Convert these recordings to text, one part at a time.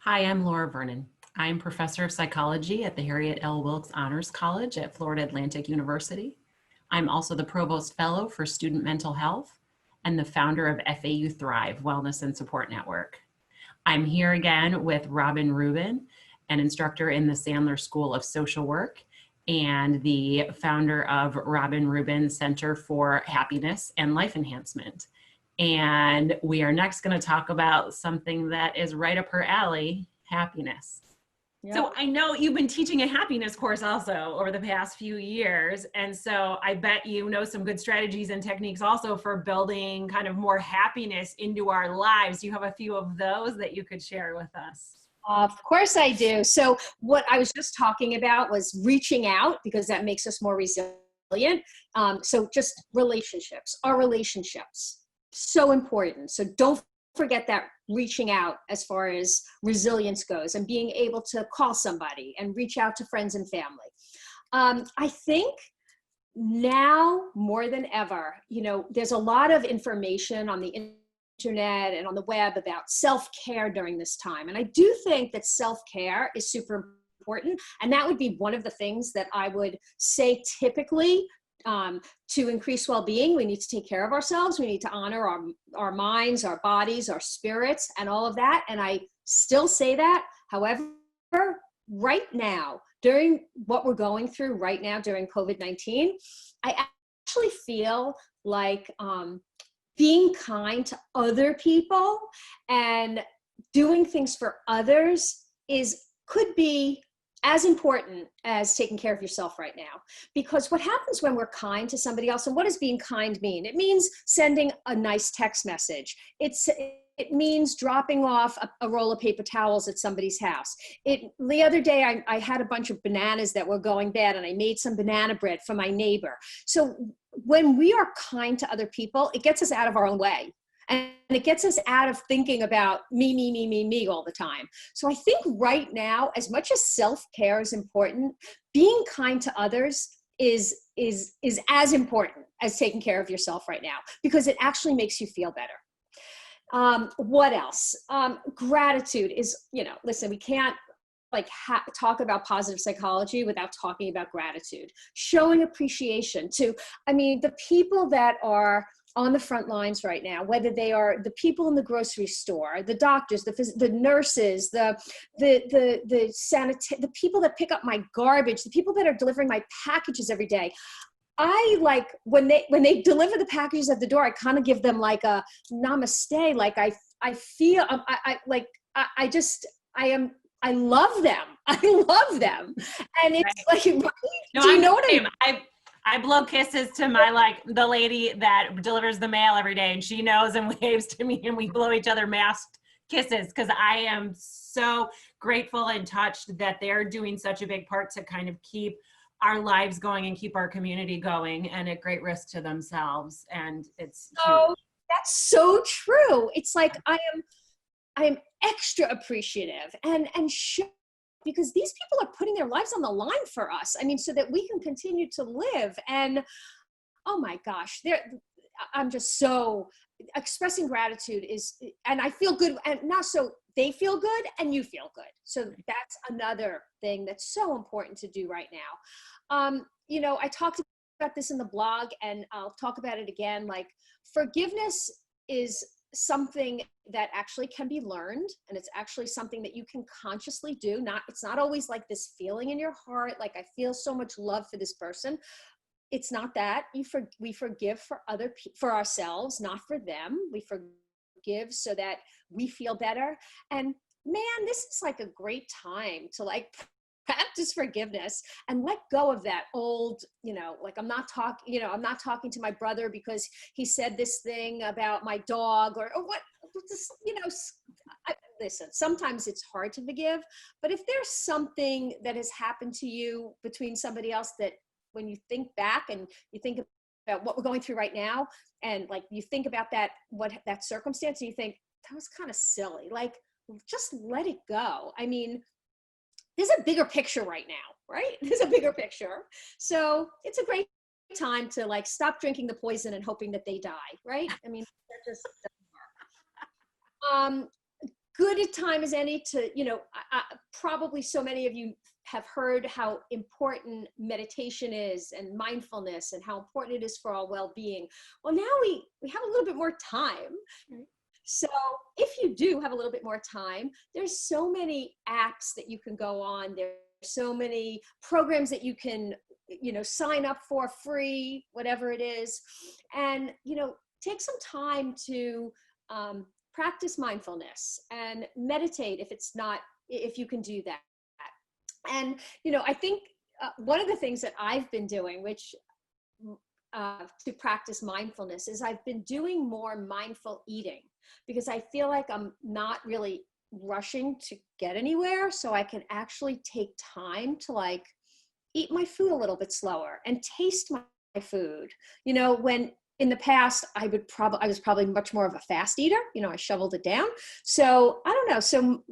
Hi, I'm Laura Vernon. I'm professor of psychology at the Harriet L. Wilkes Honors College at Florida Atlantic University. I'm also the provost fellow for student mental health and the founder of FAU Thrive Wellness and Support Network. I'm here again with Robin Rubin, an instructor in the Sandler School of Social Work and the founder of Robin Rubin Center for Happiness and Life Enhancement. And we are next going to talk about something that is right up her alley, happiness. Yep. So I know you've been teaching a happiness course also over the past few years. And so I bet you know some good strategies and techniques also for building kind of more happiness into our lives. You have a few of those that you could share with us. Of course I do. So what I was just talking about was reaching out, because that makes us more resilient. So just relationships, our relationships. So important. So don't forget that reaching out as far as resilience goes, and being able to call somebody and reach out to friends and family. I think now more than ever, there's a lot of information on the internet and on the web about self-care during this time. And I do think that self-care is super important. And that would be one of the things that I would say typically to increase well-being. We need to take care of ourselves. We need to honor our minds, our bodies, our spirits, and all of that. And I still say that. However, right now, during what we're going through right now during COVID-19, I actually feel like being kind to other people and doing things for others could be as important as taking care of yourself right now. Because what happens when we're kind to somebody else, and what does being kind mean? It means sending a nice text message. It means dropping off a roll of paper towels at somebody's house. The other day, I had a bunch of bananas that were going bad, and I made some banana bread for my neighbor. So when we are kind to other people, it gets us out of our own way. And it gets us out of thinking about me all the time. So I think right now, as much as self-care is important, being kind to others is as important as taking care of yourself right now, because it actually makes you feel better. What else? Gratitude is, listen, we can't talk about positive psychology without talking about gratitude. Showing appreciation to, the people that are on the front lines right now, whether they are the people in the grocery store, the doctors, the nurses, the people that pick up my garbage, the people that are delivering my packages every day. I like when they deliver the packages at the door, I kind of give them like a namaste. Like I feel I love them. I love them. And it's right. Do you know what I mean? I blow kisses to the lady that delivers the mail every day, and she knows and waves to me, and we blow each other masked kisses, because I am so grateful and touched that they're doing such a big part to kind of keep our lives going and keep our community going, and at great risk to themselves. And it's huge. That's so true. It's like I am extra appreciative and because these people are putting their lives on the line for us. So that we can continue to live. And oh my gosh, I'm just so expressing gratitude and I feel good, and now so they feel good and you feel good. So that's another thing that's so important to do right now. I talked about this in the blog, and I'll talk about it again. Like, forgiveness is something that actually can be learned, and it's actually something that you can consciously do. It's not always like this feeling in your heart, like I feel so much love for this person. It's not that. We forgive for ourselves, not for them. We forgive so that we feel better. And man, this is like a great time to practice forgiveness and let go of that old, I'm not talking to my brother because he said this thing about my dog or what, listen, sometimes it's hard to forgive, but if there's something that has happened to you between somebody else that when you think back and you think about what we're going through right now, and you think about that circumstance, and you think that was kind of silly, just let it go. There's a bigger picture right now, right? There's a bigger picture. So it's a great time to stop drinking the poison and hoping that they die, right? That just doesn't work. good a time as any to, probably so many of you have heard how important meditation is and mindfulness and how important it is for our well-being. Well, now we have a little bit more time. So if you do have a little bit more time, there's so many apps that you can go on. There's so many programs that you can, sign up for free, whatever it is. And, take some time to practice mindfulness and meditate if you can do that. And, I think one of the things that I've been doing, which to practice mindfulness, is I've been doing more mindful eating, because I feel like I'm not really rushing to get anywhere. So I can actually take time to eat my food a little bit slower and taste my food. When in the past, I was probably much more of a fast eater. I shoveled it down. So I don't know. So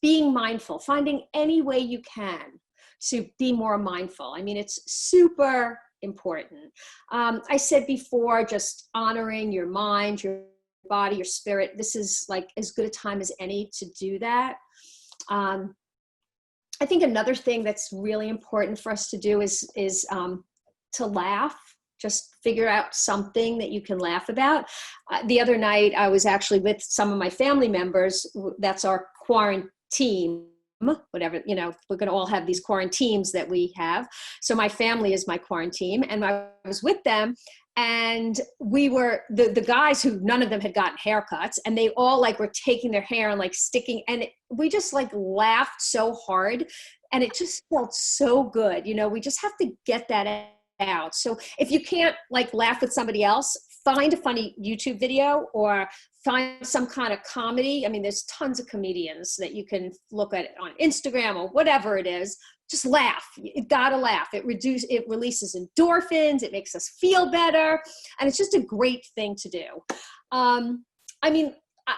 being mindful, finding any way you can to be more mindful. I mean, it's super important. I said before, just honoring your mind, your body, your spirit. This is like as good a time as any to do that. I think another thing that's really important for us to do is to laugh. Just figure out something that you can laugh about. The other night, I was actually with some of my family members. That's our quarantine, whatever, we're going to all have these quarantines that we have. So my family is my quarantine, and I was with them, and we were the guys who none of them had gotten haircuts, and they all were taking their hair and sticking, and we just laughed so hard, and it just felt so good. We just have to get that out. So if you can't laugh with somebody else, find a funny YouTube video or find some kind of comedy. I mean, there's tons of comedians that you can look at on Instagram or whatever it is. Just laugh. You gotta laugh. It releases endorphins. It makes us feel better. And it's just a great thing to do. I mean,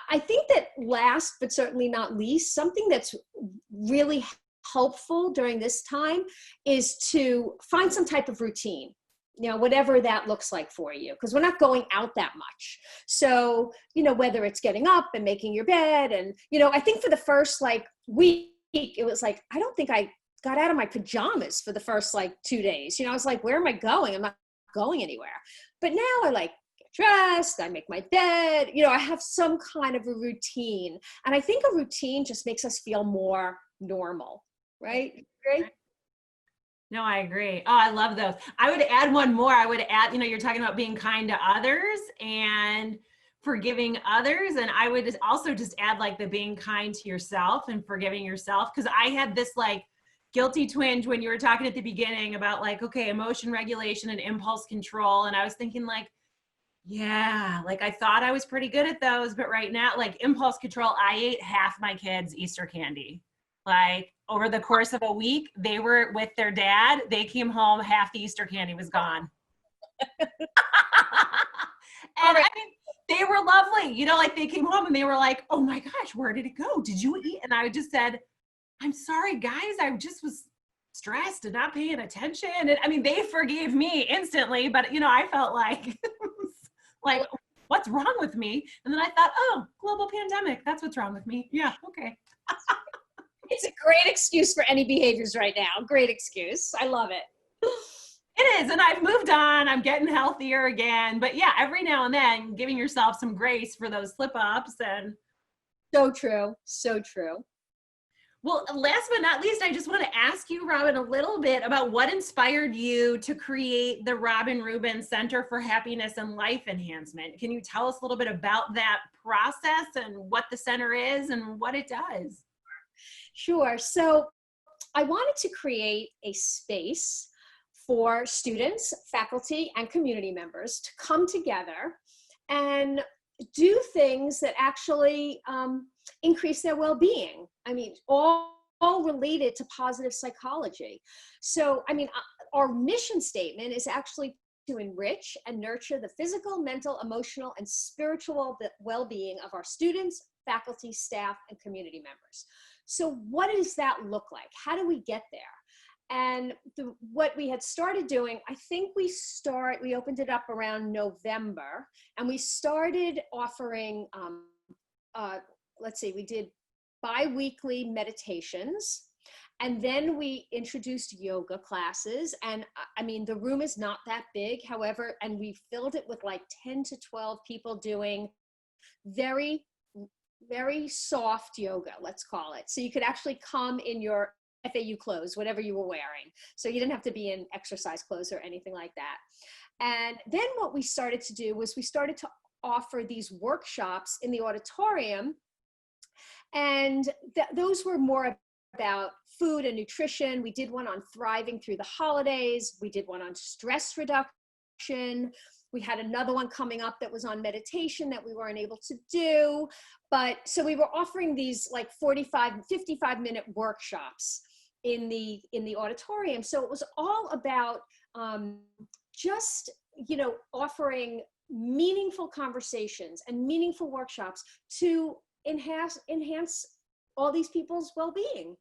I think that last, but certainly not least, something that's really helpful during this time is to find some type of routine, whatever that looks like for you, because we're not going out that much. So, whether it's getting up and making your bed, and, I think for the first week, it was I don't think I got out of my pajamas for the first 2 days. I was where am I going? I'm not going anywhere. But now I get dressed, I make my bed, I have some kind of a routine. And I think a routine just makes us feel more normal. Right? Great. No, I agree. Oh, I love those. I would add one more. I would add, you're talking about being kind to others and forgiving others. And I would also just add the being kind to yourself and forgiving yourself. Cause I had this guilty twinge when you were talking at the beginning about okay, emotion regulation and impulse control. And I was thinking yeah, I thought I was pretty good at those, but right now, impulse control, I ate half my kids' Easter candy. Over the course of a week, they were with their dad. They came home, half the Easter candy was gone. And I mean, they were lovely. They came home and they were oh my gosh, where did it go? Did you eat? And I just said, I'm sorry, guys. I just was stressed and not paying attention. And I mean, they forgave me instantly, but I felt what's wrong with me? And then I thought, oh, global pandemic. That's what's wrong with me. Yeah. Okay. It's a great excuse for any behaviors right now. Great excuse. I love it. It is. And I've moved on. I'm getting healthier again. But yeah, every now and then giving yourself some grace for those slip ups. And so true. So true. Well, last but not least, I just want to ask you, Robin, a little bit about what inspired you to create the Robin Rubin Center for Happiness and Life Enhancement. Can you tell us a little bit about that process and what the center is and what it does? Sure. So I wanted to create a space for students, faculty, and community members to come together and do things that actually increase their well-being. I mean, all related to positive psychology. So, I mean, our mission statement is actually to enrich and nurture the physical, mental, emotional, and spiritual well-being of our students, faculty, staff, and community members. So what does that look like? How do we get there? And what we had started doing, I think we opened it up around November, and we started offering let's see, we did bi-weekly meditations. And then we introduced yoga classes. And I mean, the room is not that big, however, and we filled it with like 10 to 12 people doing very, very soft yoga, let's call it. So you could actually come in your FAU clothes, whatever you were wearing. So you didn't have to be in exercise clothes or anything like that. And then what we started to do was we started to offer these workshops in the auditorium. And those were more about food and nutrition. We did one on thriving through the holidays. We did one on stress reduction. We had another one coming up that was on meditation that we weren't able to do. But so we were offering these like 55-minute workshops in the auditorium. So it was all about just, offering meaningful conversations and meaningful workshops to enhance all these people's well-being.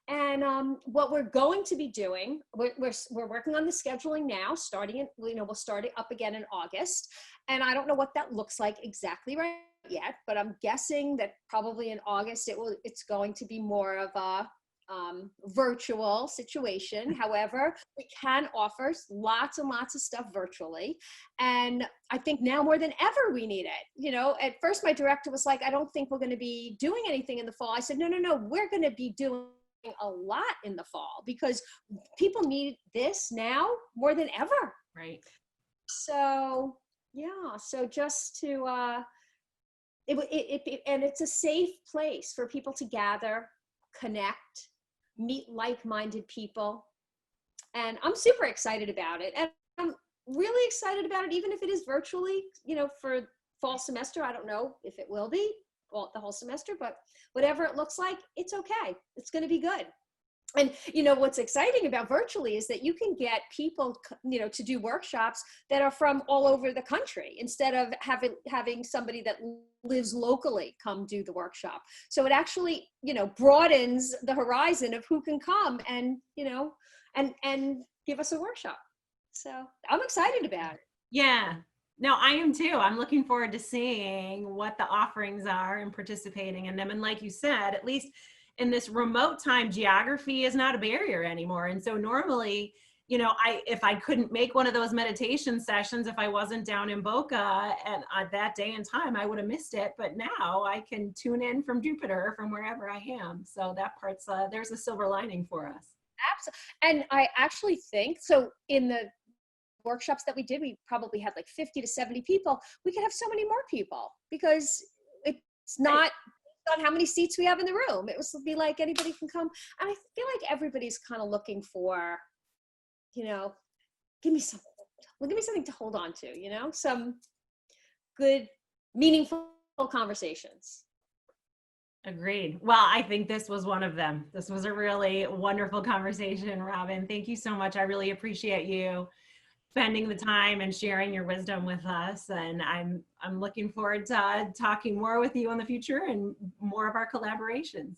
And what we're going to be doing, we're working on the scheduling now, we'll start it up again in August. And I don't know what that looks like exactly right yet, but I'm guessing that probably in August it's going to be more of a virtual situation. However, we can offer lots and lots of stuff virtually. And I think now more than ever we need it. At first my director was like, I don't think we're going to be doing anything in the fall. I said, no, we're going to be doing a lot in the fall because people need this now more than ever. Right. So yeah, so just to, and it's a safe place for people to gather, connect, meet like-minded people. And I'm super excited about it. And I'm really excited about it, even if it is virtually, for fall semester. I don't know if it will be the whole semester, but whatever it looks like, it's okay. It's going to be good. And what's exciting about virtually is that you can get people, to do workshops that are from all over the country instead of having somebody that lives locally come do the workshop. So it actually, broadens the horizon of who can come and, and give us a workshop. So I'm excited about it. Yeah. No, I am too. I'm looking forward to seeing what the offerings are and participating in them. And like you said, at least in this remote time, geography is not a barrier anymore. And so normally, if I couldn't make one of those meditation sessions, if I wasn't down in Boca and that day and time, I would have missed it. But now I can tune in from Jupiter, from wherever I am. So that part's, there's a silver lining for us. Absolutely. And I actually think, so in the workshops that we did, we probably had like 50 to 70 people. We could have so many more people because it's not on how many seats we have in the room. It was be like anybody can come. And I feel like everybody's kind of looking for, give me something to hold on to, some good, meaningful conversations. Agreed. Well, I think this was one of them. This was a really wonderful conversation, Robin. Thank you so much. I really appreciate you spending the time and sharing your wisdom with us. And I'm looking forward to talking more with you in the future and more of our collaborations.